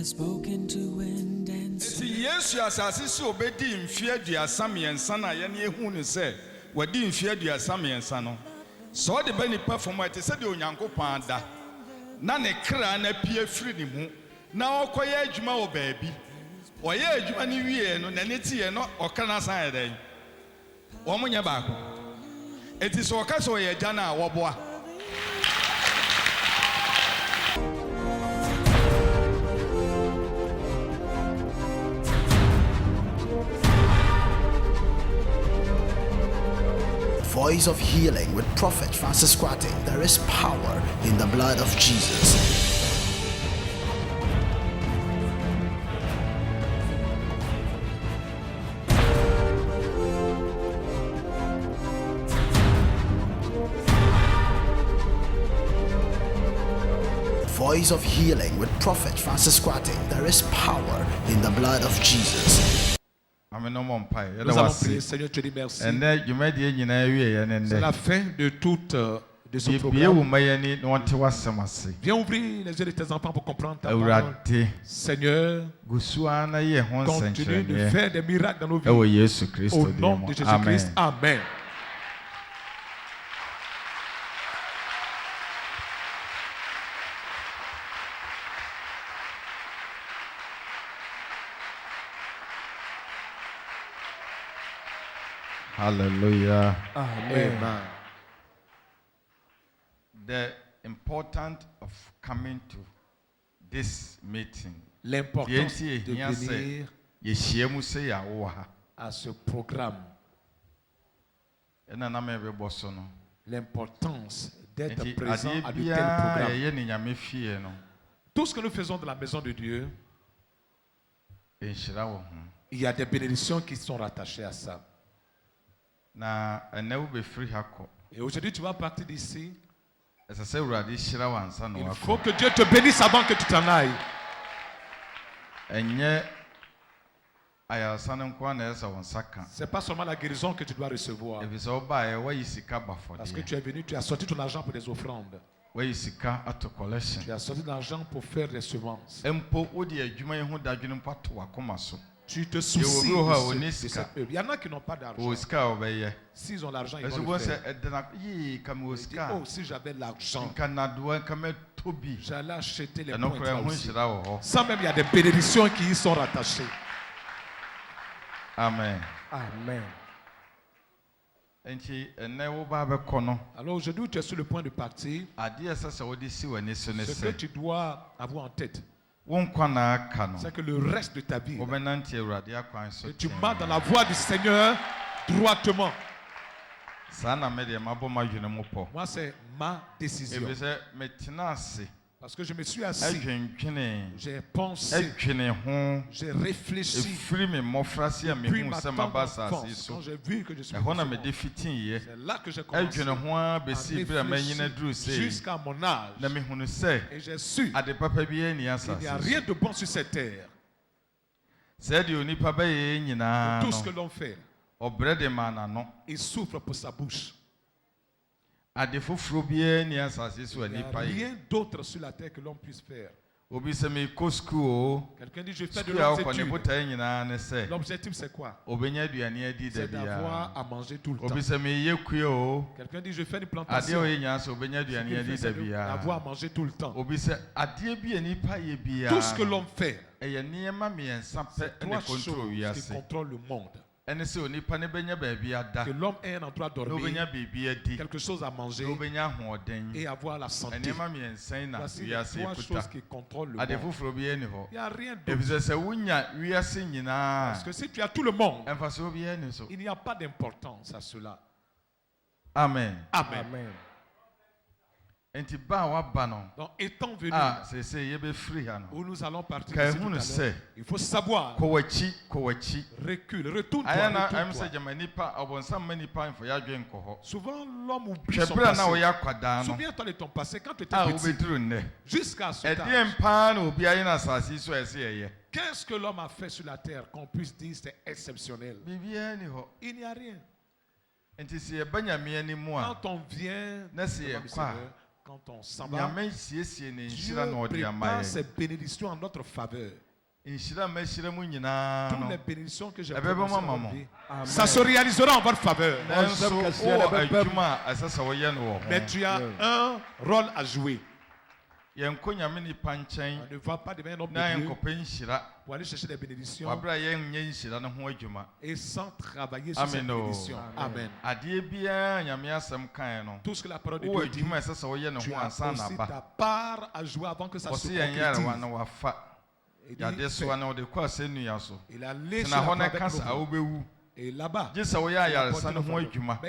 spoken to wind and sea. Yesu asase si obedi mfie aduasa miensa na ye ne ehu ne se wadi mfie aduasa miensa no so de ba nipa fom ate se de onyankopon ada na ne kra na pie firi ne mu na okoye adwuma wo baabi oye adwuma ne wie no na ne tie no okana san eden wo munye baako eti so okasa oye agya na woboa. Voice of Healing with Prophet Francis Kwate. There is power in the blood of Jesus. Voice of Healing with Prophet Francis Kwate. There is power in the blood of Jesus. Nous allons prier, Seigneur, te dis merci. C'est la fin de toute de ce programme. Viens ouvrir les yeux de tes enfants pour comprendre ta parole. Seigneur, continue de faire des miracles dans nos vies. Au nom de Jésus-Christ, Amen. Hallelujah. Amen. The importance of coming to this meeting. L'importance de venir à ce programme. L'importance d'être présent à de tels programmes. Tout ce que nous faisons dans la maison de Dieu, il y a des bénédictions qui sont rattachées à ça. Et aujourd'hui, tu vas partir d'ici. Il faut que Dieu te bénisse avant que tu t'en ailles. C'est pas seulement la guérison que tu dois recevoir. Parce que tu es venu, tu as sorti ton argent pour des offrandes. Tu as sorti de l'argent pour faire des semences. Tu te soucies de cette œuvre. Il y en a qui n'ont pas d'argent. S'ils ont l'argent, ils vont le faire. Ils disent, oh, si j'avais l'argent, j'allais acheter les points aussi. Sans même, il y a des bénédictions qui y sont rattachées. Amen. Amen. Alors aujourd'hui, tu es sur le point de partir. Ce que tu dois avoir en tête, c'est que le reste de ta vie, que tu marches dans la voie du Seigneur droitement. Moi, c'est ma décision. Parce que je me suis assis, j'ai pensé, j'ai réfléchi. Depuis ma tendre enfance, quand j'ai vu que je suis musulman, c'est là que j'ai commencé à réfléchir jusqu'à mon âge. Et j'ai su qu'il n'y a rien de bon sur cette terre. Tout ce que l'on fait, il souffre pour sa bouche. Il n'y a rien d'autre sur la terre que l'on puisse faire. Quelqu'un dit, je fais de l'étude. L'objectif, c'est quoi? C'est d'avoir à manger tout le temps. Quelqu'un dit, je fais une plantation. C'est d'avoir à manger tout le temps. Tout ce que l'on fait, c'est trois choses qui contrôlent le monde. Que l'homme ait un endroit à dormir, quelque chose à manger et avoir la santé. Voici les trois choses qui contrôlent le monde. Il n'y a rien d'autre. Parce que si tu as tout le monde, il n'y a pas d'importance à cela. Amen. Amen. Amen. Donc, étant venu où nous allons partir ici tout à l'heure, il faut savoir recule, retourne-toi. Souvent l'homme oublie son passé. Souviens-toi de ton passé quand tu étais petit jusqu'à ce temps. Qu'est-ce que l'homme a fait sur la terre qu'on puisse dire c'est exceptionnel? Il n'y a rien. Quand on vient quand on s'en va, Dieu prépare ses bénédictions en notre faveur. Toutes les bénédictions que j'ai prononcées, ça se réalisera en votre faveur. Mais tu as un rôle à jouer. On ne va pas devenir un homme de Dieu pour aller chercher des bénédictions et sans travailler sur ces bénédictions. Amen. Tout ce que la parole de Dieu dit, tu as aussi ta part à jouer avant que ça se concrétise. Il a laissé la avec et là-bas, mais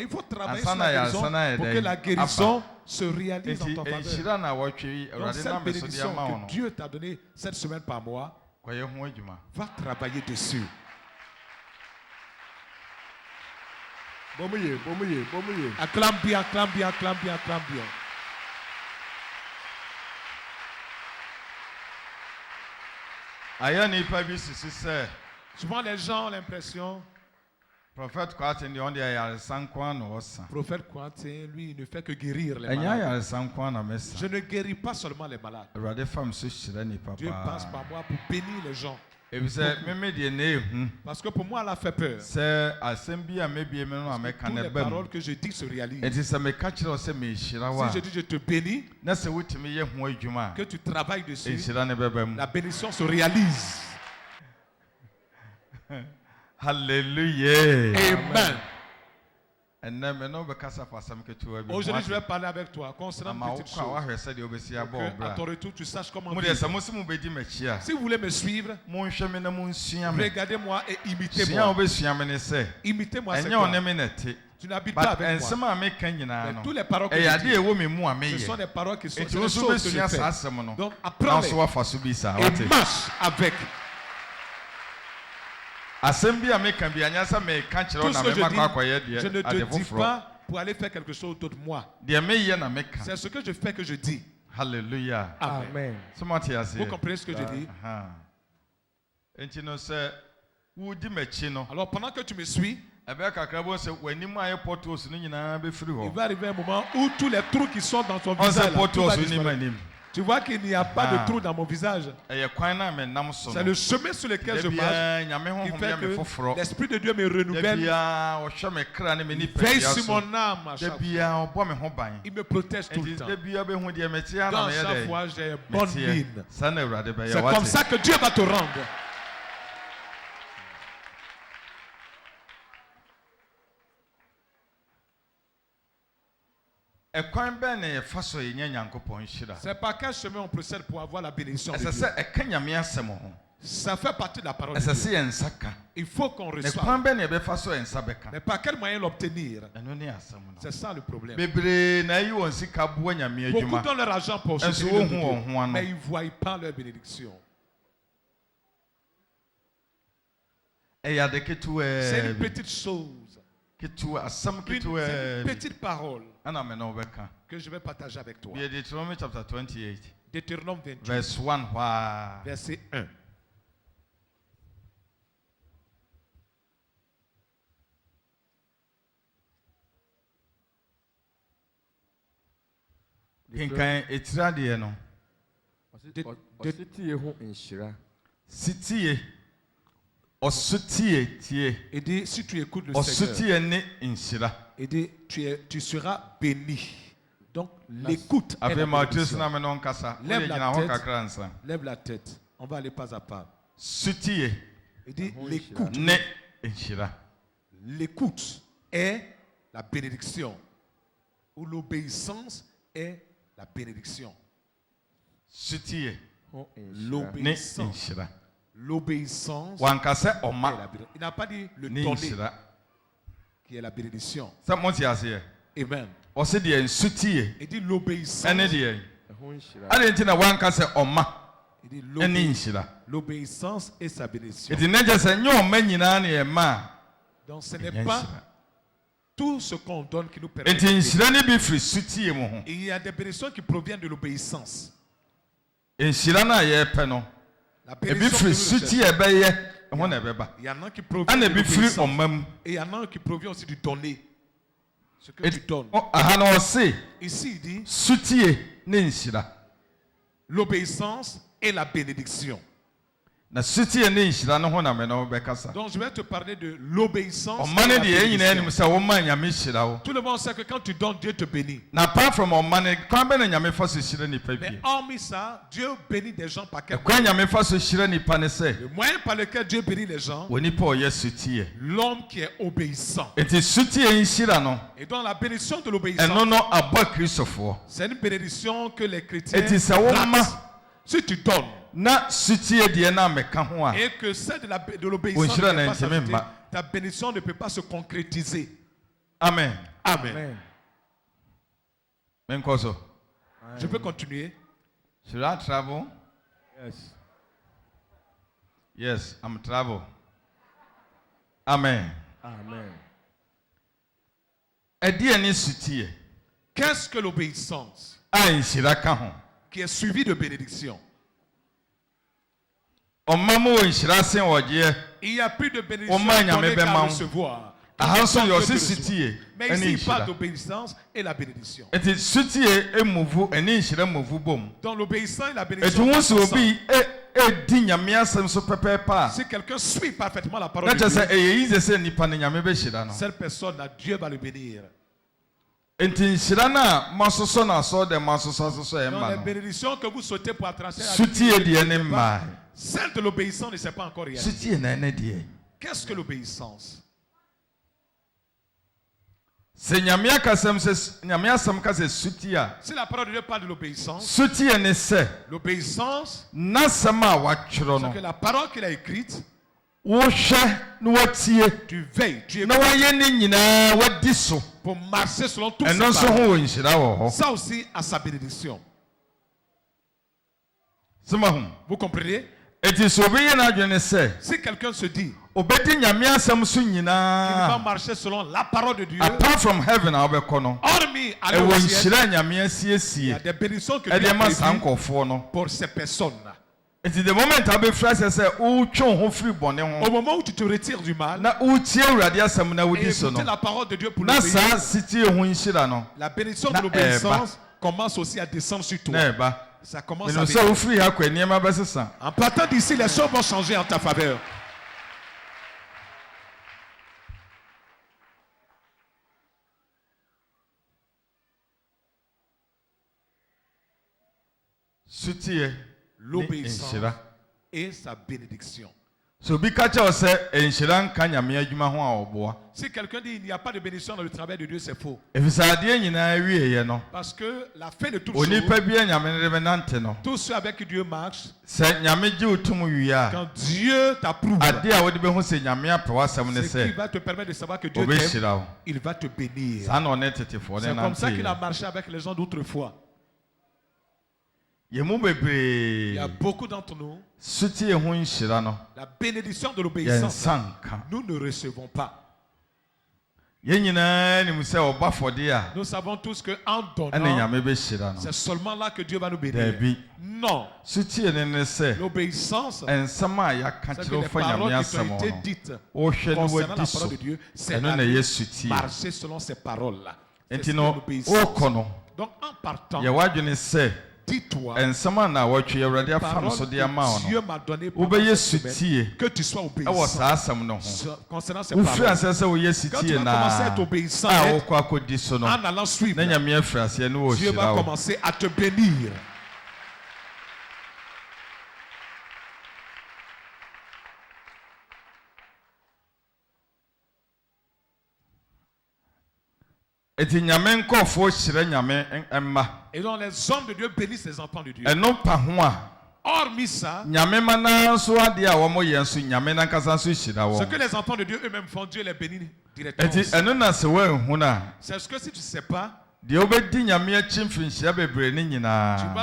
il faut travailler sur la guérison pour que la guérison se réalise en ton faveur. Donc cette bénédiction que Dieu t'a donnée cette semaine par mois, va travailler dessus. Acclame bien, acclame bien, acclame bien, acclame bien. Souvent les gens ont l'impression, Prophète Kouyaté, lui, il ne fait que guérir les malades. Je ne guéris pas seulement les malades. Dieu passe par moi pour bénir les gens. Parce que pour moi, elle a fait peur. Toutes les paroles que je dis se réalisent. Si je dis je te bénis, que tu travailles dessus, la bénédiction se réalise. Alléluia. Amen. Aujourd'hui, je vais parler avec toi concernant une petite chose. À ton retour, tu saches comment vivre. Si vous voulez me suivre, regardez-moi et imitez-moi. Imitez-moi, c'est quoi? Tu n'habites pas avec moi. Mais toutes les paroles que je dis, ce sont des paroles qui sont des choses que je fais. Donc, apprends-les et marche avec. Tout ce que je ne te dis pas pour aller faire quelque chose d'autre de moi. C'est ce que je fais que je dis. Alléluia. Amen. Vous comprenez ce que je dis? Alors pendant que tu me suis, il va arriver un moment où tous les trous qui sont dans ton visage tu vois qu'il n'y a pas de trou dans mon visage. C'est le chemin sur lequel je marche qui fait que l'Esprit de Dieu me renouvelle. Il veille sur mon âme à chaque fois. Il me protège tout le temps. Dans chaque fois, j'ai une bonne mine. C'est comme ça que Dieu va te rendre. C'est par quel chemin on procède pour avoir la bénédiction de Dieu? Ça fait partie de la parole de Dieu. Il faut qu'on reçoive. Mais par quel moyen l'obtenir? C'est ça le problème. Beaucoup donnent leur argent pour soutenir le Dieu, mais ils ne voient pas leur bénédiction. C'est une petite chose. Une petite parole que je vais partager avec toi. Deutéronome chapter 28. Deutéronome 28. Verse 1. Verset 1. Et dit, si tu écoutes le Seigneur, et dit, tu seras béni. Donc l'écoute est la bénédiction. Lève la tête. On va aller pas à pas. Il dit l'écoute. L'écoute est la bénédiction. Ou l'obéissance est la bénédiction. L'obéissance. L'obéissance. Il n'a pas dit le donner qui est la bénédiction. Amen. Il dit l'obéissance. Il dit l'obéissance est sa bénédiction. Donc ce n'est pas tout ce qu'on donne qui nous permet. Il y a des bénédictions qui proviennent de l'obéissance. La bénédiction il y en a qui proviennent de l'obéissance. Et il y en a qui proviennent aussi du donner. Ce que tu donnes. Ici, il dit l'obéissance et la bénédiction. Donc je vais te parler de l'obéissance et la bénédiction. Tout le monde sait que quand tu donnes, Dieu te bénit. Mais hormis ça, Dieu bénit des gens par quel moyen? Le moyen par lequel Dieu bénit les gens, l'homme qui est obéissant. Et dans la bénédiction de l'obéissance, c'est une bénédiction que les chrétiens ratent. Si tu donnes et que celle de l'obéissance ne peut pas s'ajouter, ta bénédiction ne peut pas se concrétiser. Amen. Amen. Je peux continuer? Should I travel? Yes. Yes, I'm travel. Amen. Amen. Qu'est-ce que l'obéissance qui est suivie de bénédiction? Il n'y a plus de bénédiction donnée qu'à recevoir. Mais ici, il parle d'obéissance et la bénédiction. Dans l'obéissance et la bénédiction, si quelqu'un suit parfaitement la parole de Dieu, cette personne, Dieu va le bénir. Donc les bénédictions que vous souhaitez pour attraper celle de l'obéissance ne s'est pas encore réalisée. Qu'est-ce que l'obéissance? Si la parole de Dieu parle de l'obéissance, l'obéissance, c'est que la parole qu'il a écrite, tu veilles, tu écoutes pour marcher selon toutes ces paroles. Ça aussi a sa bénédiction. Vous comprenez? Si quelqu'un se dit qu'il va marcher selon la parole de Dieu, hormis aller au ciel, il y a des bénédictions que Dieu a prévues pour ces personnes-là. Au moment où tu te retires du mal et écouter la parole de Dieu pour l'obéir, la bénédiction de l'obéissance commence aussi à descendre sur toi. Ça commence à venir. En partant d'ici, les choses vont changer en ta faveur. L'obéissance et sa bénédiction. Si quelqu'un dit qu'il n'y a pas de bénédiction dans le travail de Dieu, c'est faux. Parce que la fin de toutes choses, tous ceux avec qui Dieu marche, quand Dieu t'approuve, c'est qu'il va te permettre de savoir que Dieu t'aime, il va te bénir. C'est comme ça qu'il a marché avec les gens d'autrefois. Il y a beaucoup d'entre nous, la bénédiction de l'obéissance, nous ne recevons pas. Nous savons tous qu'en donnant, c'est seulement là que Dieu va nous bénir. Non. L'obéissance, c'est que les paroles qui ont été dites concernant la parole de Dieu, c'est marcher selon ces paroles-là. C'est ce que l'obéissance. Donc en partant, dis-toi, Dieu m'a donné que tu sois obéissant concernant ces paroles. Quand tu vas commencer à être obéissant en allant suivre, Dieu va commencer à te bénir. Et donc les hommes de Dieu bénissent les enfants de Dieu. Hormis ça, ce que les enfants de Dieu eux-mêmes font, Dieu les bénit directement. C'est ce que si tu ne sais pas, tu vas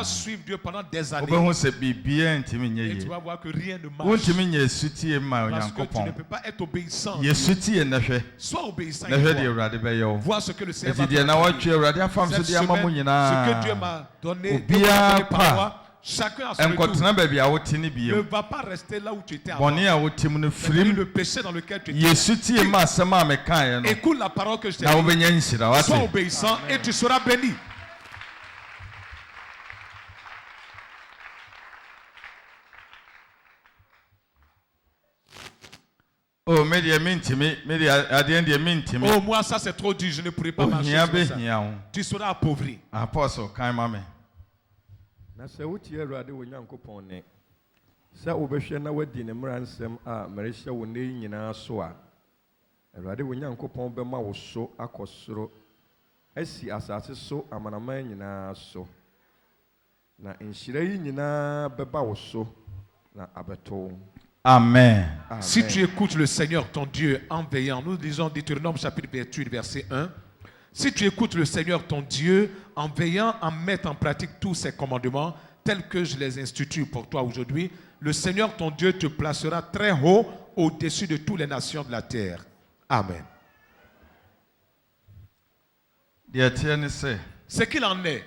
suivre Dieu pendant des années et tu vas voir que rien ne marche parce que tu ne peux pas être obéissant. Sois obéissant et vois ce que le Seigneur va faire. Cette semaine, ce que Dieu m'a donné par moi, Chacun à son retour ne va pas rester là où tu étais avant. Le péché dans lequel tu étais. Écoute la parole que je t'ai dit. Sois obéissant et tu seras béni. Oh, moi ça c'est trop dur, je ne pourrai pas marcher sur ça. Tu seras appauvri. Apostle, na sɛ wotie Awurade wo Nyankopɔn ne sɛ wobɛhwɛ na wadi ne mmaransɛm a mmerehyɛ wo nnɛ yi nyinaa so a Awurade wo Nyankopɔn bɛma wo so akɔ soro asi asase so amanaman nyinaa so na nhyira yi nyinaa bɛba wo so na abɛto. Amen. Si tu écoutes le Seigneur ton Dieu en veillant, nous lisons Deutéronome chapitre 28 verset 1. Si tu écoutes le Seigneur ton Dieu en veillant à mettre en pratique tous ses commandements tels que je les institue pour toi aujourd'hui, le Seigneur ton Dieu te placera très haut au-dessus de toutes les nations de la terre. Amen. Ce qu'il en est,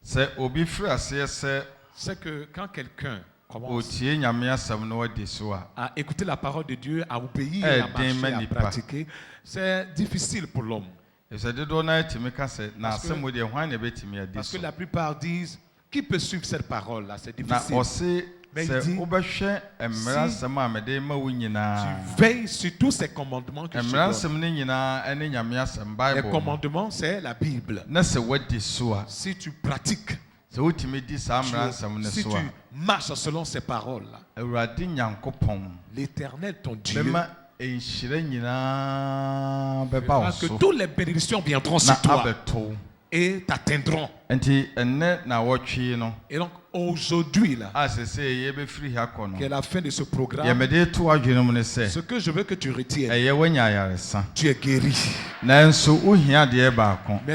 c'est que quand quelqu'un commence à écouter la parole de Dieu, à obéir, à marcher, à pratiquer, c'est difficile pour l'homme. Parce que la plupart disent, qui peut suivre cette parole-là? C'est difficile. Mais il dit, si tu veilles sur tous ces commandements que je te donne. Les commandements, c'est la Bible. Si tu pratiques, si tu marches selon ces paroles-là, l'Éternel, ton Dieu, que toutes les bénédictions viendront sur toi et t'atteindront. Et donc aujourd'hui là, qui est la fin de ce programme, ce que je veux que tu retiennes, tu es guéri. Mais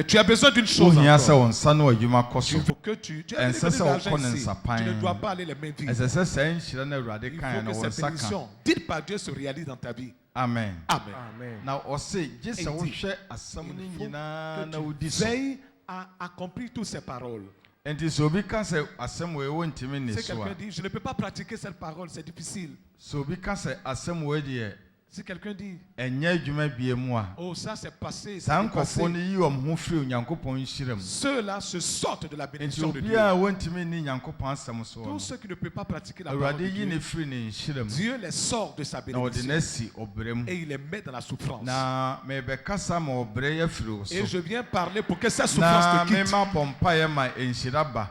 tu as besoin d'une chose encore. Il faut que tu ne dois pas aller les mains vides. Il faut que ces bénédictions dites par Dieu se réalisent dans ta vie. Amen. Amen. Now, il faut que tu veilles à accomplir toutes ces paroles. Si quelqu'un dit, je ne peux pas pratiquer cette parole, c'est difficile. Si quelqu'un dit, oh ça c'est passé, ceux-là se sortent de la bénédiction de Dieu. Tous ceux qui ne peuvent pas pratiquer la parole de Dieu, Dieu les sort de sa bénédiction et il les met dans la souffrance. Et je viens parler pour que cette souffrance te quitte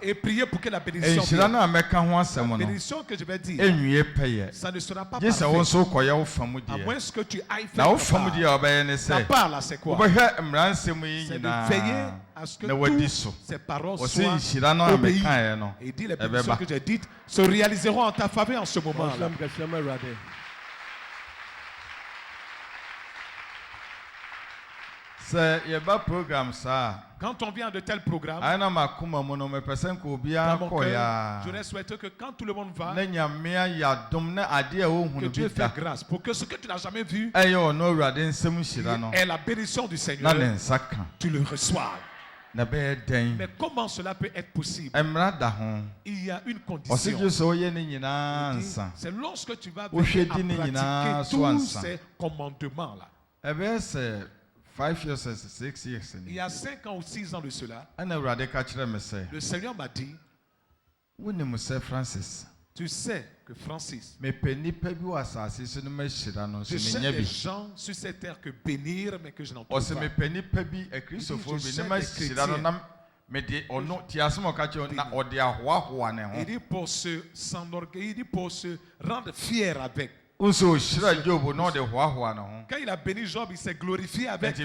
et prier pour que la bénédiction vienne. La bénédiction que je vais dire, ça ne sera pas parfait. À moins que tu ailles faire ta part là, c'est quoi? C'est de veiller à ce que toutes ces paroles soient obéies. Et dit les bénédictions que j'ai dites se réaliseront en ta faveur en ce moment-là. Quand on vient de tels programmes, j'aurais souhaité que quand tout le monde va, que Dieu fasse grâce pour que ce que tu n'as jamais vu est la bénédiction du Seigneur, tu le reçois. Mais comment cela peut être possible? Il y a une condition. C'est lorsque tu vas venir à pratiquer tous ces commandements-là. 5 years, 6 years. Il y a 5 ans ou 6 ans de cela, le Seigneur m'a dit, tu sais que Francis, je sais des gens sur cette terre que bénir, mais que je n'en trouve pas. Il dit pour s'enorgueillir, il dit pour se rendre fier avec. Quand il a béni Job, il s'est glorifié avec.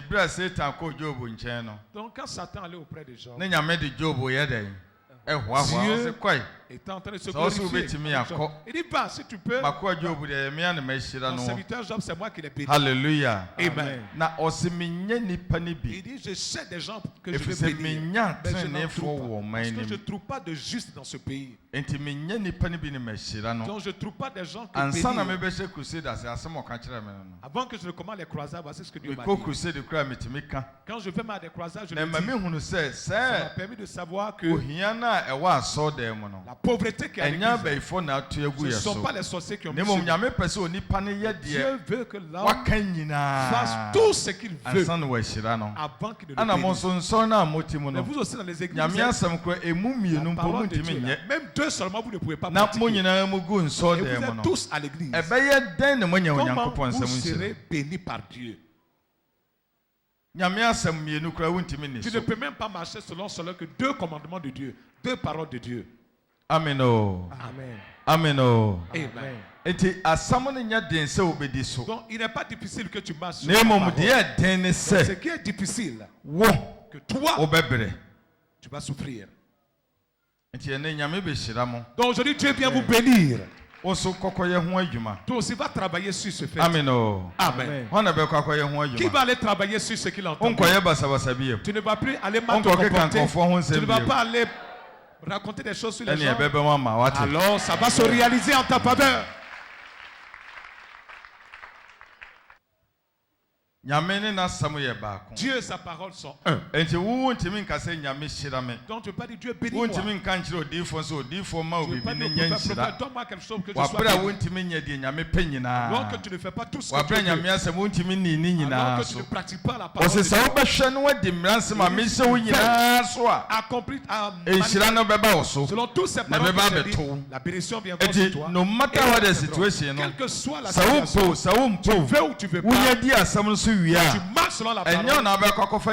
Donc quand Satan allait auprès de Job, Dieu était en train de se glorifier. Il dit, va, si tu peux. Mon serviteur Job, c'est moi qui l'ai béni. Alléluia. Amen. Il dit, je sais des gens que je vais bénir, mais je n'en trouve pas. Parce que je ne trouve pas de juste dans ce pays. Donc je ne trouve pas des gens qui bénissent. Avant que je ne commande les croisades, voici ce que Dieu m'a dit. Quand je vais à des croisades, je le dis. Ça m'a permis de savoir que la pauvreté qui est à l'église, ce ne sont pas les sorciers qui ont mis sur nous. Dieu veut que l'homme fasse tout ce qu'il veut avant qu'il ne le bénisse. Mais vous aussi dans les églises, la parole de Dieu, même deux seulement vous ne pouvez pas pratiquer. Et vous êtes tous à l'église. Comment vous serez bénis par Dieu? Tu ne peux même pas marcher selon que deux commandements de Dieu, deux paroles de Dieu. Amen. Amen. Amen. Amen. Donc il n'est pas difficile que tu marches sur la parole. Ce qui est difficile, que toi, tu vas souffrir. Donc aujourd'hui Dieu vient vous bénir. Toi aussi va travailler sur ce fait. Amen. Amen. Qui va aller travailler sur ce qu'il entend? Tu ne vas plus aller mal te comporter. Tu ne vas pas aller raconter des choses sur les gens. Alors ça va se réaliser en ta faveur. Dieu et sa parole sont un. Donc tu ne peux pas dire Dieu bénis-moi. Tu ne peux pas dire donne-moi quelque chose que je sois béni. Alors que tu ne fais pas tout ce que tu veux. Alors que tu ne pratiques pas la parole de Dieu. Accomplis selon tous ces paroles que tu dis, la bénédiction viendra sur toi. Quelle que soit la situation, tu veux ou tu veux pas, tu marches selon la parole.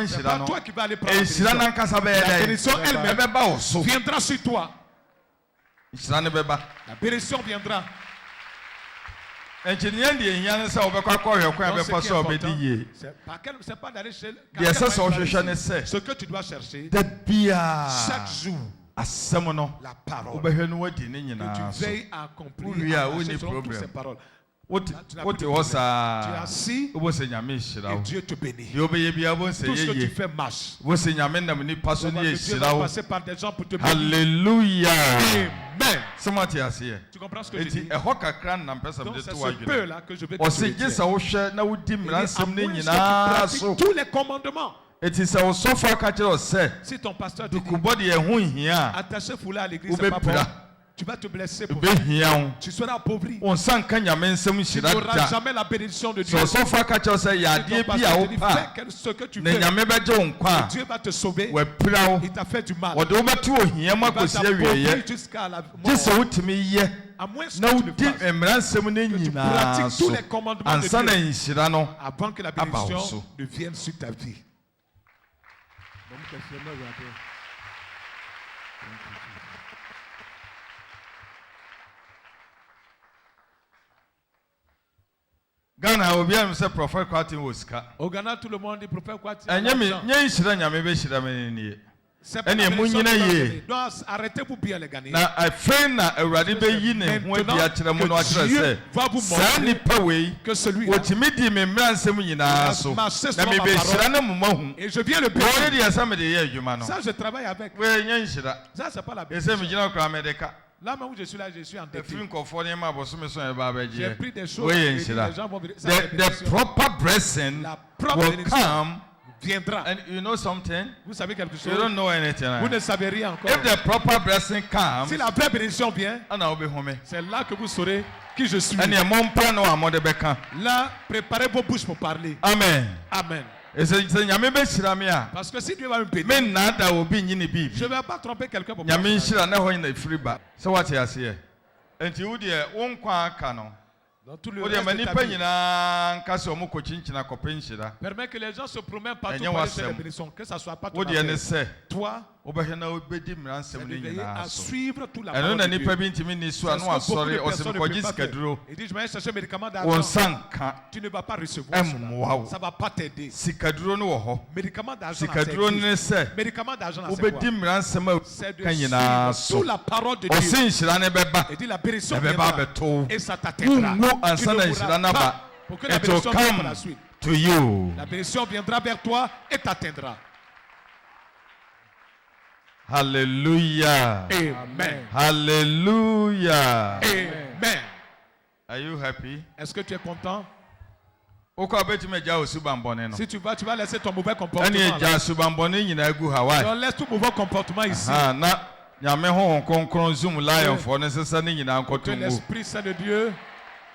C'est pas toi qui vas aller prendre la bénédiction. La bénédiction elle-même viendra sur toi. La bénédiction viendra. C'est pas d'aller chez ce que tu dois chercher chaque jour. La parole. Que tu veilles à accomplir selon toutes ces paroles. Tu es assis et Dieu te bénit. Tout ce que tu fais marche. Dieu va passer par des gens pour te bénir. Alléluia. Amen. Tu comprends ce que je dis? Donc c'est ce peu là que je vais te dire. Tous les commandements. Si ton pasteur te dit attacher foulard à l'église, c'est pas bon. Tu vas te blesser pour ça. Tu seras appauvri. Tu n'auras jamais la bénédiction de Dieu. Fais ce que tu veux. Dieu va te sauver. Il t'a fait du mal. Il va t'appauvrir jusqu'à la mort. À moins que tu pratiques tous les commandements de Dieu avant que la bénédiction ne vienne sur ta vie. Ghana obiam say prophet Kwati Osika. Au Ghana tout le monde dit prophète Kwati. Arrêtez-vous bien les Ghanéens. Na afena Awurade be yi ne ho adi akere mo no akere se. Sa nipa wei otimi di me mransem nyina so. Na me be hira na mo mahu. Et je viens le bénir. Wo dey asame de ye adwuma no. Ça je travaille avec. We nya nhira. Ça c'est pas la bénédiction. Ese me gina kwa America. Là même où je suis là, je suis en défi. J'ai pris des choses. The proper blessing will come. Viendra. And you know something? Vous savez quelque chose? You don't know anything. Vous ne savez rien encore. If the proper blessing comes, si la vraie bénédiction vient, c'est là que vous saurez qui je suis. Là, préparez vos bouches pour parler. Amen. Amen. Parce que si Dieu va me bénir, je ne vais pas tromper quelqu'un pour parler. Dans tout le reste de ta vie, permets que les gens se promènent partout pour aller chercher la bénédiction. Que ça ne soit pas toi. à suivre tout la parole de Dieu. Il dit, je vais chercher un médicament d'argent. Tu ne vas pas recevoir cela. Ça ne va pas t'aider. Médicament d'argent, c'est quoi? C'est de suivre sous la parole de Dieu. Et dit, la bénédiction viendra et ça t'atteindra. Tu ne mourras pas pour que la bénédiction vienne par la suite. To you. La bénédiction viendra vers toi et t'atteindra. Hallelujah. Amen. Hallelujah. Amen. Are you happy? Est-ce que tu es content? Si tu vas laisser ton mauvais comportement. Donc laisse tout mauvais comportement ici. Que l'Esprit Saint de Dieu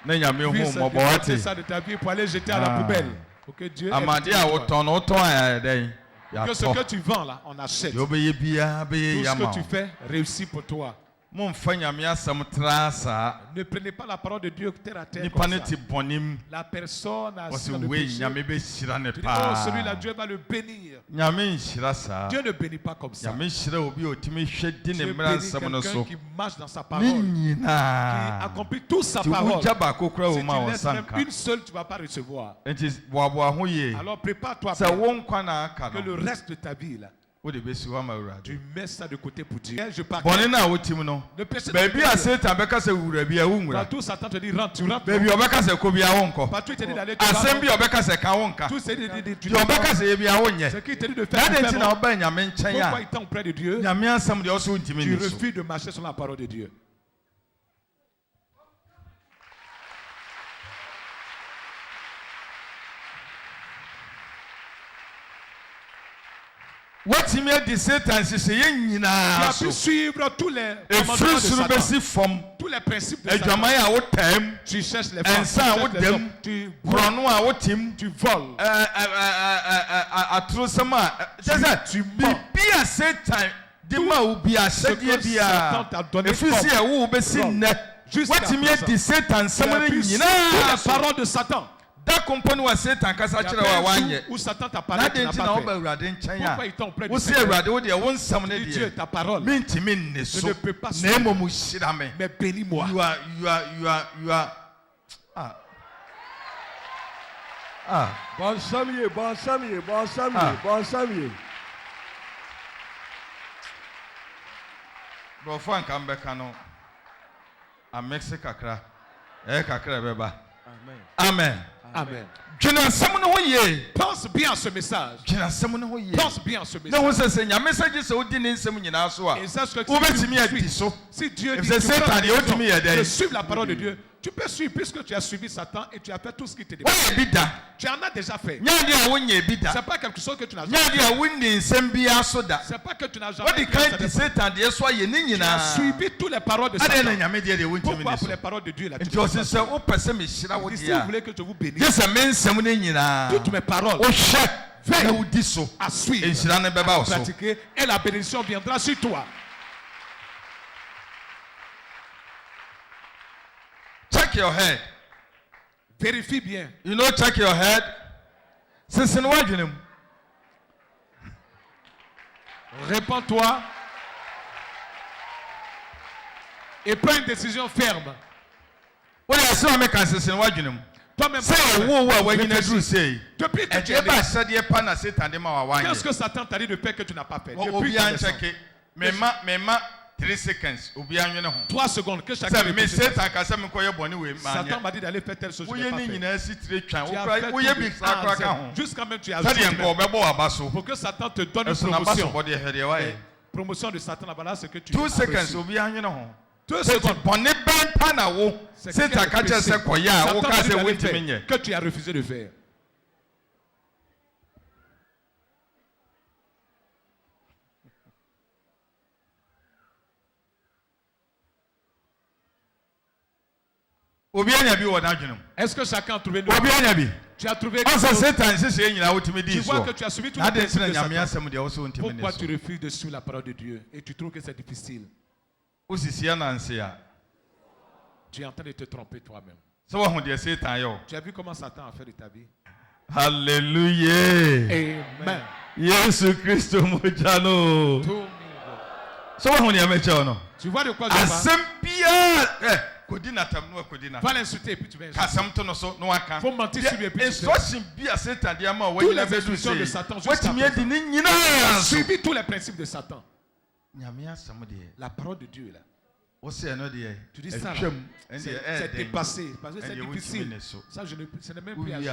puisse jeter ça de ta vie pour aller jeter à la poubelle. Pour que Dieu que ce que tu vends là, on achète. Tout ce que tu fais réussit pour toi. Ne prenez pas la parole de Dieu terre à terre comme ça. La personne a assis dans le péché. Tu dis, oh, celui-là, Dieu va le bénir. Dieu ne bénit pas comme ça. Dieu bénit quelqu'un qui marche dans sa parole, qui accomplit toute sa parole. Si tu laisses même une seule, tu ne vas pas recevoir. Alors prépare-toi que le reste de ta vie là, tu mets ça de côté pour Dieu. Je pars. Le péché partout Satan te dit rentre, tu rentres. Partout il te dit d'aller, tu vas. Tout c'est dit tu vas. Ce qui te dit de faire, pourquoi il t'en auprès de Dieu? Tu refuses de marcher sur la parole de Dieu. Tu as pu suivre tous les commandements de Satan, tous les principes de Satan. Tu cherches les femmes, tu voles, tu mens. Ce que Satan t'a donné comme jusqu'à présent, tu as pu suivre les paroles de Satan. Où Satan t'a parlé, tu n'as pas fait. Pourquoi il t'a auprès de Dieu, ta parole, je ne peux pas suivre, mais bénis-moi. Bon Samuel. Amen. Amen. Pense bien à ce message. Pense bien à ce message. Et sache que si Dieu dit de suivre la parole de Dieu, tu peux suivre puisque tu as suivi Satan et tu as fait tout ce qu'il te demande. Tu en as déjà fait. C'est pas quelque chose que tu n'as jamais fait. C'est pas que tu n'as jamais fait. Tu as suivi toutes les paroles de Satan. Pourquoi pour les paroles de Dieu là? Si vous voulez que je vous bénisse, toutes mes paroles, veille à suivre, à pratiquer, et la bénédiction viendra sur toi. Check your head. Vérifie bien. You know, check your head. Réponds-toi et prends une décision ferme. Toi-même, depuis que tu es né, qu'est-ce que Satan t'a dit de faire que tu n'as pas fait? Depuis ta naissance. 3 seconds. 3 secondes que chacun Satan m'a dit d'aller faire telle chose. Jusqu'à même tu as pour que Satan te donne une promotion. Promotion de Satan là-bas, c'est que tu 2 seconds. 2 secondes. Que tu as refusé de faire. Est-ce que chacun a trouvé une... Tu as trouvé quelque chose. Tu vois que tu as suivi tout le principe de Satan. Pourquoi tu refuses de suivre la parole de Dieu et tu trouves que c'est difficile? Tu es en train de te tromper toi-même. Tu as vu comment Satan a fait de ta vie? Alléluia. Amen. Jésus Christ Mojano. So when you make no. Tu vois de quoi je parle? Asempia Kodinatam no Kodina. Va l'insulter et puis tu vas insulter. Kasamto no so no aka. Faut mentir sur lui et puis tu instruction bi a Satan dia ma tous les instructions de Satan jusqu'à présent. Suivi tous les principes de Satan. La parole de Dieu là. Tu dis ça là. C'est dépassé parce que c'est difficile. Ça ce n'est même plus à jouer.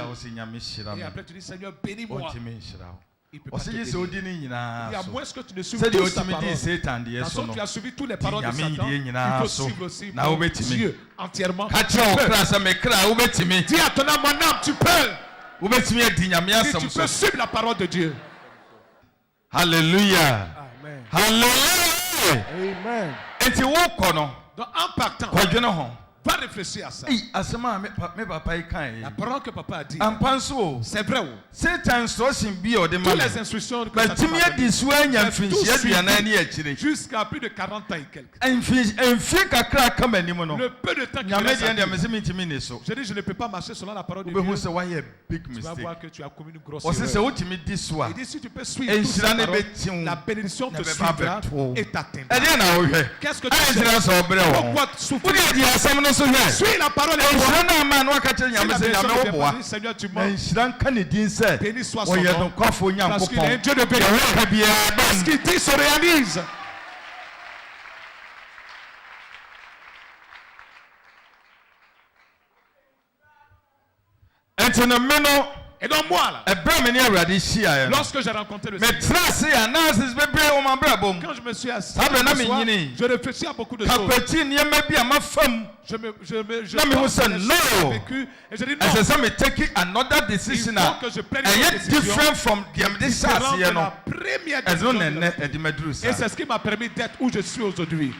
Et après tu dis Seigneur bénis-moi. Il peut pas te bénir. Il y a moins que tu ne suives toute sa parole. Quand tu as suivi toutes les paroles de Satan, il faut suivre aussi Dieu entièrement. Dis à ton âme, mon âme, tu peux. Si tu peux suivre la parole de Dieu. Alléluia. Amen. Hallelujah. Amen. Et donc en partant, va réfléchir à ça. La parole que papa a dit, c'est vrai. Toutes les instructions que Satan m'a données, jusqu'à plus de 40 ans et quelques. Le peu de temps qu'il reste à vivre. Je dis, je ne peux pas marcher selon la parole de Dieu. Tu vas voir que tu as commis une grosse erreur. Il dit, si tu peux suivre toute cette parole, la bénédiction te suivra et t'atteindra. Qu'est-ce que tu fais? Pourquoi souffrir? Suis la parole de Seigneur, tu m'as béni soit son nom, parce qu'il est un Dieu de bénédiction. Ce qu'il dit se réalise. Et donc moi là, lorsque j'ai rencontré le Seigneur, quand je me suis assis, je réfléchis à beaucoup de choses. Je pense à vécu et je dis non. Il faut que je prenne une décision différente de la première décision. Et c'est ce qui m'a permis d'être où je suis aujourd'hui.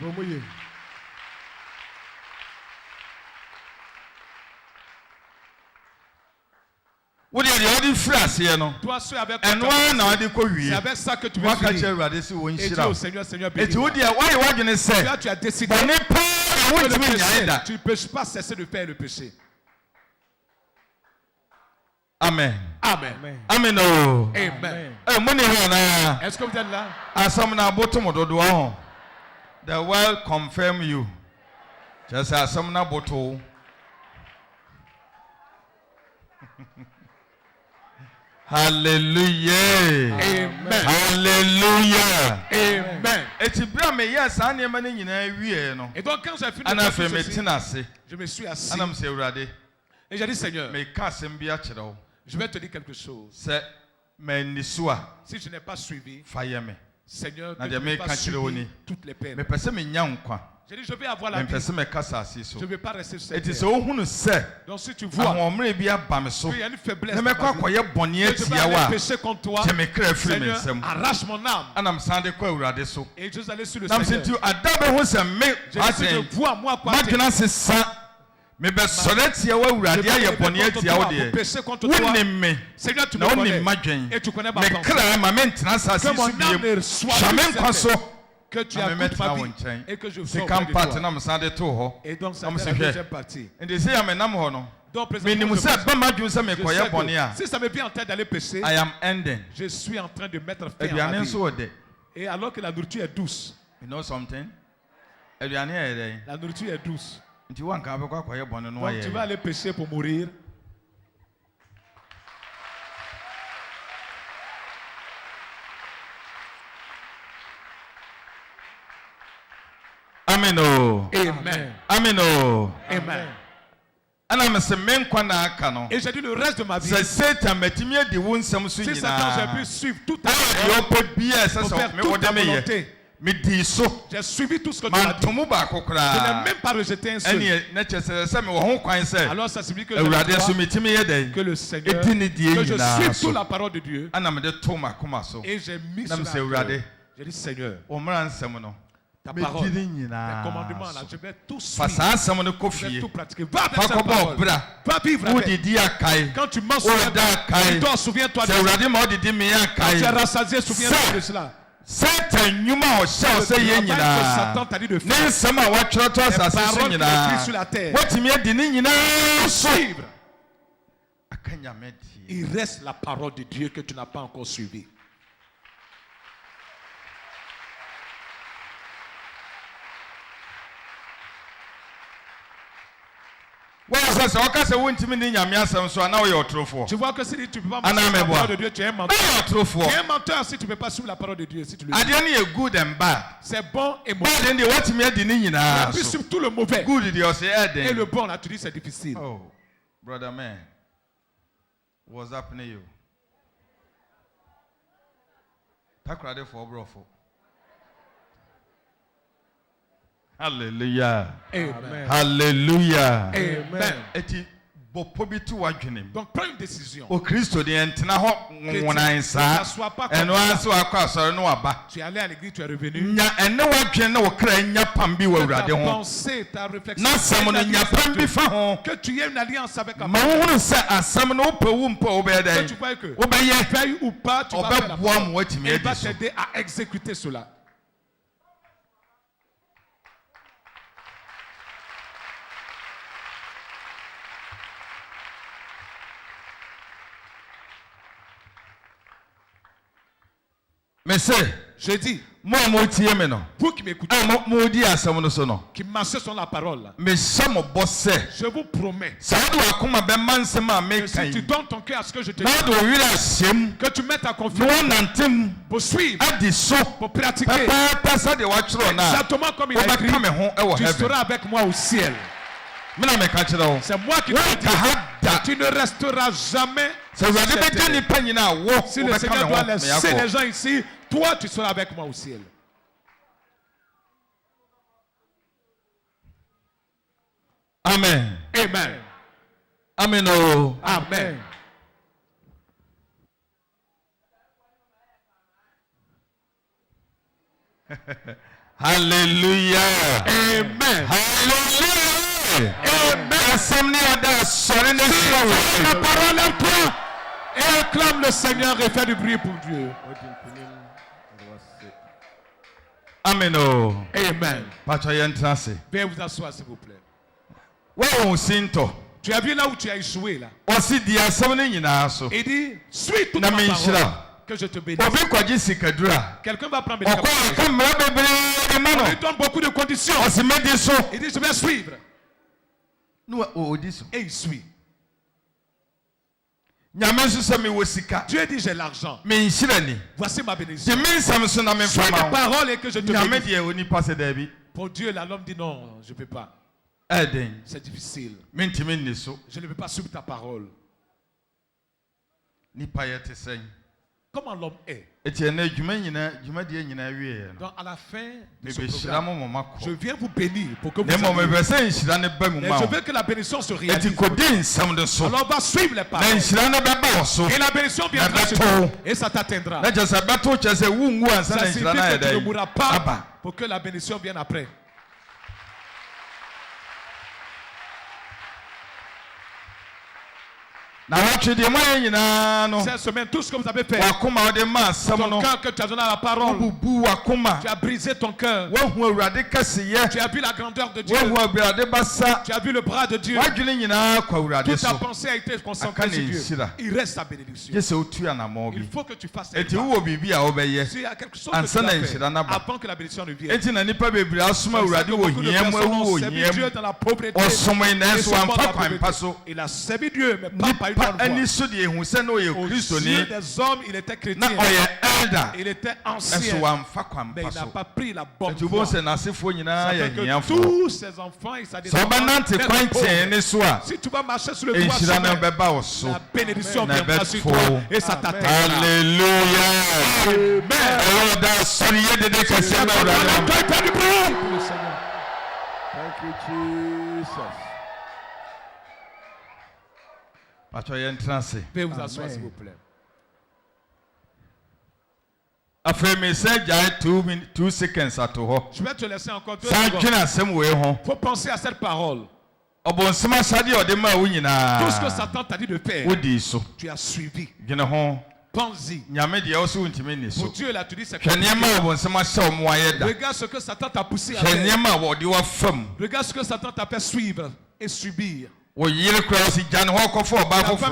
Toi, c'est avec ça que tu veux finir. Et dis au Seigneur, Seigneur, bénis-moi. Là, tu as décidé que le péché, tu ne peux pas cesser de faire le péché. Amen. Amen. Amen. Amen. Est-ce que vous êtes là? The world confirm you. Just as some bottle. Hallelujah. Amen. Hallelujah. Amen. Et donc quand j'ai fini de faire ceci, je me suis assis. Et j'ai dit Seigneur, je vais te dire quelque chose. Si je n'ai pas suivi, Seigneur, ne vais pas suivi toutes les peines. J'ai dit, je vais avoir la vie. Je ne vais pas rester sur cette terre. Donc si tu vois qu'il y a une faiblesse, que je vais aller pécher contre toi, Seigneur, arrache mon âme. Et je suis allé sur le Seigneur. J'ai dit, si je vois moi quoi me be soleti ya wawurade aye boni atia wo de wonni Seigneur, tu me connais et tu connais ma pensée. Me kra ma mentena sasi su biem jamais kwaso que tu as toute ma vie et que je fais auprès de toi. Et donc ça c'est la deuxième partie. Et c'estamenam ho no. Donc présentement, si ça me vient en tête d'aller pécher, I am ending. Je suis en train de mettre fin à ma vie. Et alors que la nourriture est douce. You know something? La nourriture est douce. Donc tu vas aller pécher pour mourir. Amen. Amen. Amen. Amen. Et j'ai dit le reste de ma vie. Si Satan j'ai pu suivre tout à l'heure pour faire toute ta volonté. J'ai suivi tout ce que tu as dit. Je n'ai même pas rejeté un seul. Alors ça signifie que le Seigneur, que je suis sous la parole de Dieu. Et j'ai mis sur la terre. J'ai dit Seigneur, ta parole, les commandements là, je vais tout suivre. Je vais tout pratiquer. Va avec cette parole. Va vivre avec. Quand tu manges, souviens-toi de cela. Quand tu es rassasié, souviens-toi de cela. Satan nyuma o sha o se ye nyina ne nsema wa twroto asase so nyina watimi adi ni nyina suivre. Il reste la parole de Dieu que tu n'as pas encore suivie. sɛ ɔka sɛ wontimi ne nyame asɛm so ana woyɛ ɔtorofo. Tu vois que si tu peux pas marcher sur la parole de Dieu, tu es un menteur. Tu es un menteur si tu peux pas suivre la parole de Dieu, si tu le dis. Adeɛ no yɛ good and bad. C'est bon et mauvais. Bad deɛ watimi adi ne nyinaa Puis so. sur tout le mauvais. Good deɛ ɔsɛ ɛden. Et le bon là tu dis c'est difficile. Oh, brother man, what's happening you? Takrade for brofo. Hallelujah. Amen. Hallelujah. Amen. Eti bopo bi tu wadwenem. Donc prends une décision. O Kristo de entena ho wonan sa. Eno aso akwa asore no aba. Tu es allé à l'église, tu es revenu. Nya ene wadwen na wo kra nya pam bi wo Awurade ho. Penser ta réflexion. Na sam no nya pam bi fa ho. Que tu aies une alliance avec un. Ma wo se asam no pe wo mpa wo be dai. Tu vois que wo be ye feuille ou pas, tu vas faire la parole. Il va t'aider à exécuter cela. Mais c'est, je dis, moi, vous qui m'écoutez, qui marchez sur la parole, je vous promets que si tu donnes ton cœur à ce que je te dis, que tu mettes ta confiance pour suivre, pour pratiquer, exactement comme il a écrit, tu seras avec moi au ciel. C'est moi qui te dis, tu ne resteras jamais. Si le Seigneur doit laisser les gens ici, toi tu seras avec moi au ciel. Amen. Amen. Amen. Oh. Amen. Hallelujah. Amen. Hallelujah. Amen. La parole est toi. Et acclame le Seigneur et fais du bruit pour Dieu. Amen. Oh. Amen. Veuillez vous asseoir s'il vous plaît. Tu as vu là où tu as échoué là. Il dit, suis toute ma parole. Que je te bénisse. Quelqu'un va prendre médicaments. On lui donne beaucoup de conditions. Il dit, je vais suivre. Et il suit. Dieu dit, j'ai l'argent. Voici ma bénédiction. Suis ma parole et que je te bénisse. Pour Dieu, là, l'homme dit, non, je ne peux pas. C'est difficile. Je ne peux pas suivre ta parole. Comment l'homme est. Donc à la fin de ce programme, je viens vous bénir pour que vous mais je veux que la bénédiction se réalise. Alors on va suivre les paroles. Et la bénédiction viendra sur toi. Et ça t'atteindra. Ça signifie que tu ne mourras pas pour que la bénédiction vienne après. Cette semaine, tout ce que vous avez fait, ton cœur que tu as donné à la parole, tu as brisé ton cœur, tu as vu la grandeur de Dieu, tu as vu le bras de Dieu, toute ta pensée a été concentrée sur Dieu. Il reste ta bénédiction. Il faut que tu fasses ça. S'il y a quelque chose que tu dois faire avant que la bénédiction ne vienne, Dieu dans la pauvreté, il a servi Dieu, mais pas par une bonne voie. Aux yeux des hommes, il était chrétien. Il était ancien. Mais il n'a pas pris la bonne voie. Ça fait que tous ses enfants et sa descendance, si tu vas marcher sur le droit chemin, la bénédiction viendra sur toi et ça t'atteindra. Alléluia. Thank you, Jesus. Veuillez vous asseoir s'il vous plaît. Je vais te laisser encore 2 secondes. Il faut penser à cette parole. Tout ce que Satan t'a dit de faire, tu as suivi. Pense-y. Pour Dieu, là, tu dis c'est compliqué. Regarde ce que Satan t'a poussé à faire. Regarde ce que Satan t'a fait suivre et subir. La femme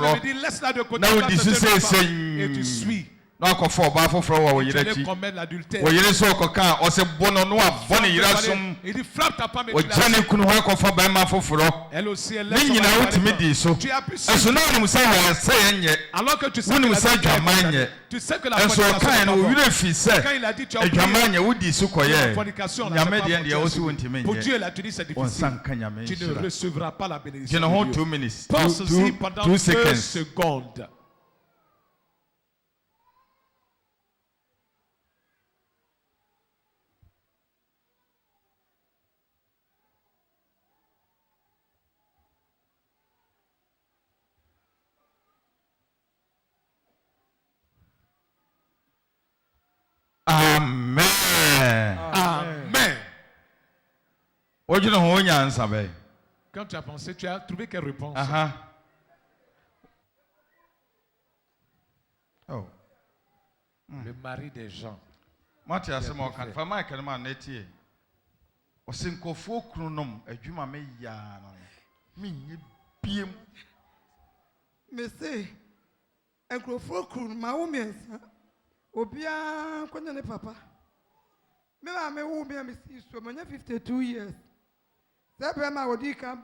me dit, laisse-la de côté, et tu suis. na akɔfo ɔbaa foforɔ wɔ wɔyere akyi wɔyere so ɔkɔka ɔsɛ bɔ no no abɔ ne yere asom ɔgya ne kunu hɔ akɔfa bɛrima foforɔ ne nyinaa wotumi dii so ɛso na wonim sɛ wɔɛsɛ yɛ nyɛ wonim sɛ adwaman nyɛ ɛnso ɔkae no ɔwerɛ fii sɛ adwaman nyɛ wodii so kɔyɛɛ nyame deɛ deɛ wo so wontimi nyɛ ɔnsa nka nyame nhyira gyene ho 2 minutes 2 seconds. Amen. Amen. Quand tu as pensé, tu as trouvé quelle réponse? Oh. Le mari des gens. Mathias mo kan fa Mike no ma netie. O sinkofo krunom adwuma me ya no. Me nye biem. Me say enkrofo krun ma wo mensa. Obia kwanya ne papa. Me ma me wo me si so manya 52 years. Sebe ma wodi ka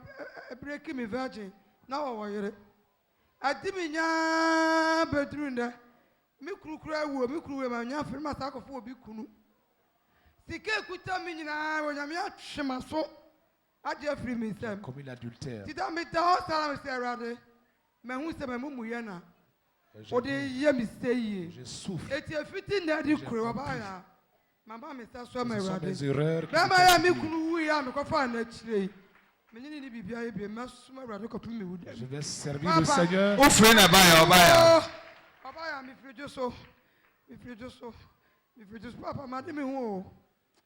break me virgin. Na wo yere. Adi mi nya bedroom da. Me kurukura wo me kuruwe ma nya firi ma sakofo obi kunu. Sike kuta mi nyina wo nya me atwema so. Adi afiri mi nsem. Comme l'adultère. Ti da me ta o sala me se rade. Me hu se me mumu ye na. Je souffre. Et tu es fiti n'adi kure ba ya. Mama me sa so me rade. Des erreurs. Mama ya mi kunu ya me ko fa na chire. Me nyini ni bibia e be ma so me rade ko tu me wuda. Je vais servir le Seigneur. O frère na ba ya oba ya. Baba ya mi frijo so. Mi frijo so. Mi frijo so papa ma de me hu.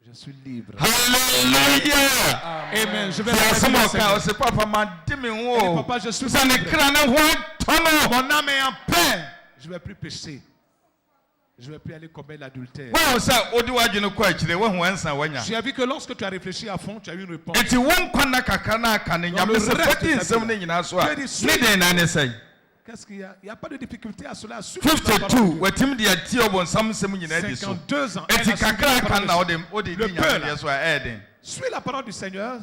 Je suis libre. Hallelujah. Amen. Je vais servir le Seigneur. C'est papa ma de me hu. Papa, je suis libre. Mon âme est en paix. Je ne vais plus pécher. Je ne vais plus aller commettre l'adultère. Tu as vu que lorsque tu as réfléchi à fond, tu as eu une réponse. Qu'est-ce qu'il y a? Il n'y a pas de difficulté à cela. 52. 52 ans. Le peuple. Suis la parole du Seigneur.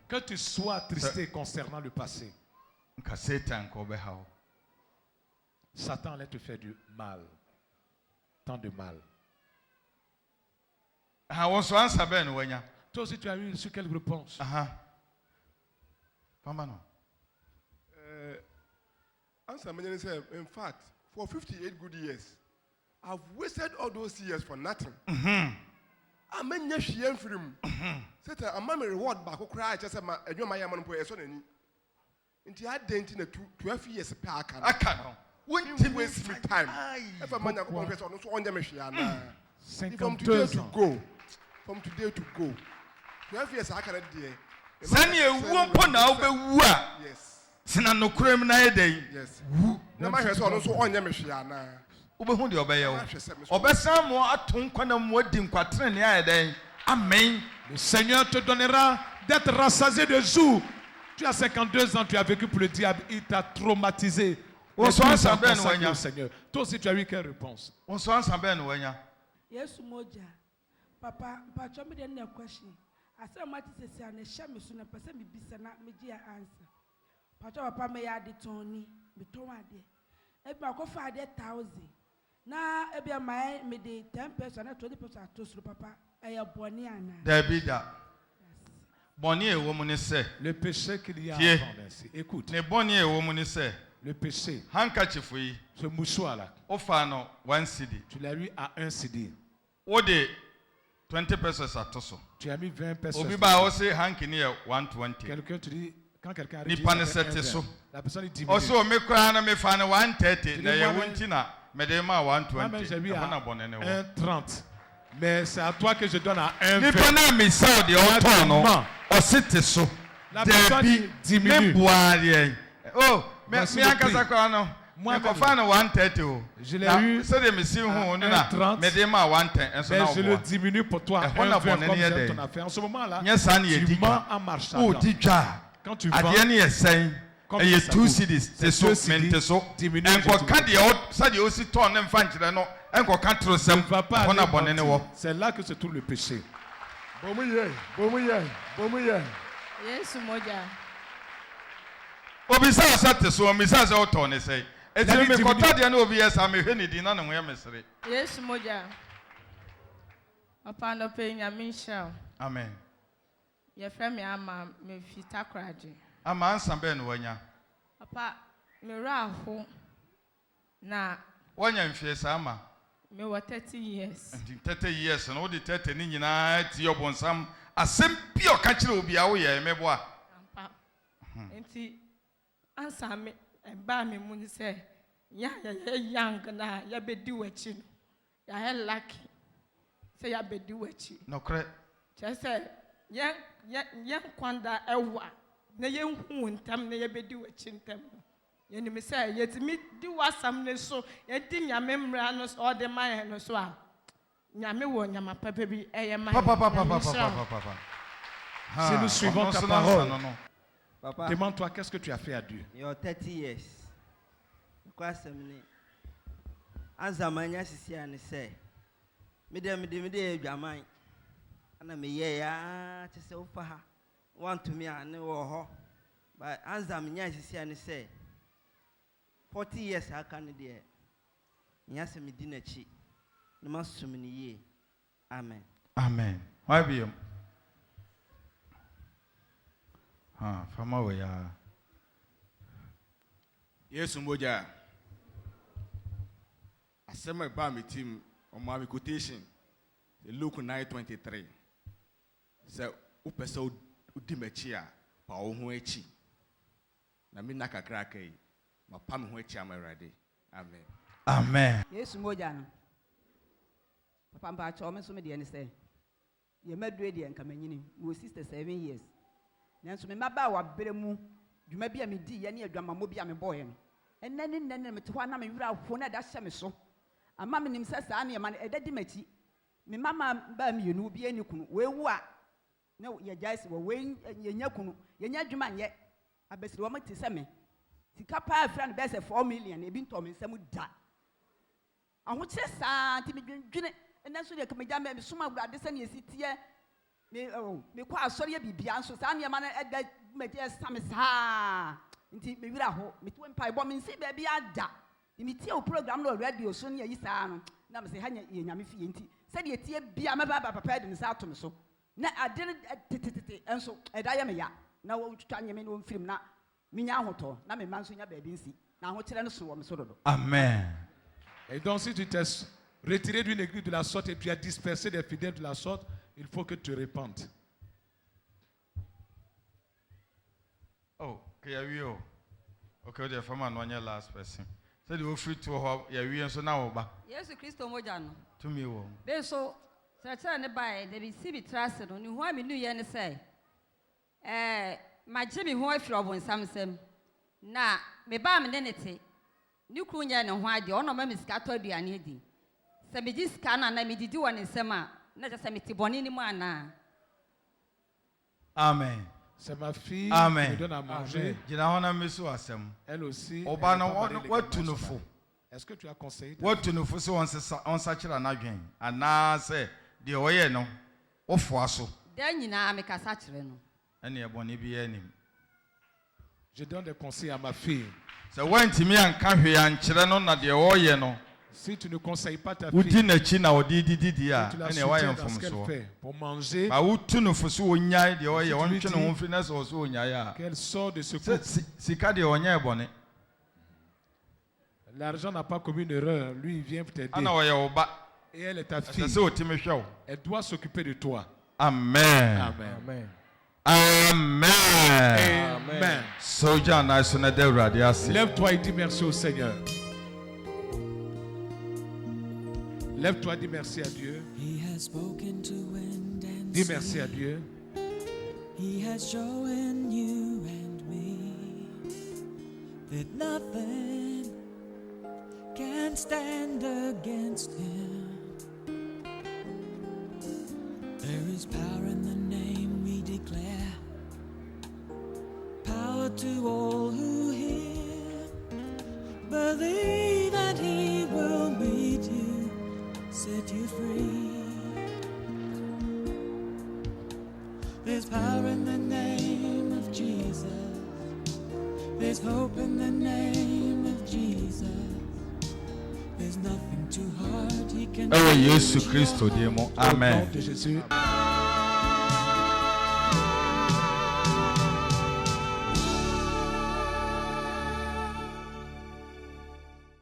Que tu sois attristé concernant le passé. Satan allait te faire du mal. Tant de mal. Toi aussi, tu as eu sur quelle réponse? In fact, for 58 good years, I've wasted all those years for nothing. I'm a young film. Set a mammy reward back who cry just a my yaman boy. Into I didn't in 12 years pack. I can't. When you waste my time. If a man on the machine. From today to go. From today to go. 12 years I can't dear. Send you one point now, yes. Sina no cream na day. Yes. No matter so on the machine. Obehundi obeyo. Obesa mo aton kwana mo di nkwatre ne ayeden. Amen. Le Seigneur te donnera d'être rassasié de jour. Tu as 52 ans, tu as vécu pour le diable, il t'a traumatisé. On se ensemble au Seigneur. Toi aussi tu as eu quelle réponse? On se ensemble no wanya. Yes moja. Papa, pacho me dey question. Asa mati sese na hia me so na pese me bisa na me gi answer. Pacho papa me ya de toni, me ton ade. E bi akofa ade 1000. Na e bi mai me de 10% na 20% to suru papa. E ya boni ana. Dabida. Boni e wo mu ne se. Le péché qu'il y a avant ainsi. Écoute. Ne boni e wo mu ne se. Le péché. Handkerchief yi. Ce mouchoir là. Ofa no 1 cedi. Tu l'as eu à 1 cedi. Ode 20 pesos atoso. Tu as mis 20 pesos. Obi ba o se hanki ni 120. Quelqu'un te dit quand quelqu'un arrive. Ni pane sete so. La personne dit oso me kra na me fa na 130 na ye wonti na me de ma 120. J'ai mis à 1,30. Mais c'est à toi que je donne à 1,20. Ni pana me sa de o ton no. O sete so. La personne diminue. Me boare. Oh, me akasa kwa no. Je l'ai eu 1,30, mais je le diminue pour toi. Comme j'aime ton affaire. En ce moment-là, tu mens en marchant. Quand tu vends, et il two cities c'est so mente so enko ka de ça de aussi ton ne mfa nkire no enko ka tro sem ona bonne ne wo. C'est là que se trouve le péché. Yesu moja obisa sate so omisa se oto ne sei eti me kota de na obi yesa me hwe ni di na ne ho ya mesere. Yesu moja papa no pe nyame nhyira. Amen. Ye frɛ me ama me fita kraje. Ama ansa be no wanya. Papa me ra ho na wanya mfie sa ama. Me were 30 years. 30 years no the 30 ni nyina ti obonsam asem bi o ka kire obi a wo ye mebo a. Papa. Enti ansa me ba me mu ni se ya young na ya bedi wachi no. Ya he lucky. Say ya bedi wachi. No kre. Say ya kwanda ewa na ye hu ntam na ye bedi wachi ntam. Ye ni me say ye ti mi di wasam ne so ye di nyame mra no so de man no so a nyame wo nyama papa bi eye man. Papa. Si nous suivons ta parole. Papa, demande-toi qu'est-ce que tu as fait à Dieu. Your 30 years. Quoi ça me Azamanya sisi ane say. Me de dwaman. Ana me ye ya te se ofa ha. Want to me ane wo ho. But Azamanya sisi ane say 40 years aka ne de. Nya se me di na chi. Ne masum ni ye. Amen. Amen. Why be you? Fama we ya. Yesu moja. Asema ba mi team on my quotation. Luke 9:23. Say upesa udi mechi a pa wo ho echi. Na mi na kakra kai. Ma pa me ho echi amarade. Amen. Amen. Yesu moja no. Papa mba cho me so me de ne say. Ye madue de enka manyini. Wo 67 years. Nanso me maba wa beremu dwuma bia me di ye ne adwama mo bia me boye no ennene me te ho na me wura ho na da hye me so ama me nim sesa na ye ma edadi machi me mama ba me yenu bia ni kunu we wu a na ye jaisi wo we ye nya kunu ye nya dwuma nye abesiri wo mate se me sika pa afra no be se 4 million e bi nto me nsam da aho che sa ti me dwene enanso de ka me ja me suma wurade se na ye sitie me kwa asori bibia nso sa ne ma na eda meti esame sa nti me wira ho me tuwe mpa ibo me nsi ba bia da me tie o program no radio so ne yi sa no na me se ha ye nyame fie nti se de tie bia me ba papa de nsa ato me so na ade tete enso eda ye me ya na wo twitwa nyame no mfirim na me nya ahoto na me manso nya ba bi nsi na ho kire no so wo me so dodo. Amen. Et donc si tu t'es retiré d'une église de la sorte et tu as dispersé des fidèles de la sorte, il faut que tu te répandes. Oh, okay, okay, the farmer no anya last person. Say the free to ho ya wi so na wo ba. Yesu Kristo moja no. To me wo. Be so sɛ ne bae de bi si bi trase no ni ho a me nu ye ne sɛ ma gye me ho afiri obonsam sam na me ba me ne te ni kru nya ne ho ade ɔno ma me sika to aduane adi sɛ me di sika na me didi wɔ ne nsam a na je sɛ me ti bɔne ni mu ana. Amen. C'est ma fille Amen. qui me donne à manger. Elle aussi. Est-ce que tu as conseillé? What to know for so on such an again? And now say, the way no, of wasso. Then you know, make a saturno. And your bonny be any. Je donne des conseils à ma fille. So when to me and come here and children on the oil no. Si tu ne conseilles pas ta fille, tu la soutiens dans ce qu'elle fait pour manger, qu'elle sort de ce couple. L'argent n'a pas commis une erreur, lui il vient t'aider. Et elle est ta fille. Elle doit s'occuper de toi. Amen. Amen. Amen. Amen. Lève-toi et dis merci au Seigneur. Lève-toi, dis merci à Dieu. Dis merci à Dieu. He has shown you and me that nothing can't stand against him. There is power in the name we declare, power to all who hear. Believe and he will meet you, set you free. There's power in the name of Jesus. There's hope in the name of Jesus. There's nothing too hard he can do. Oh, Jesus Christ, Amen.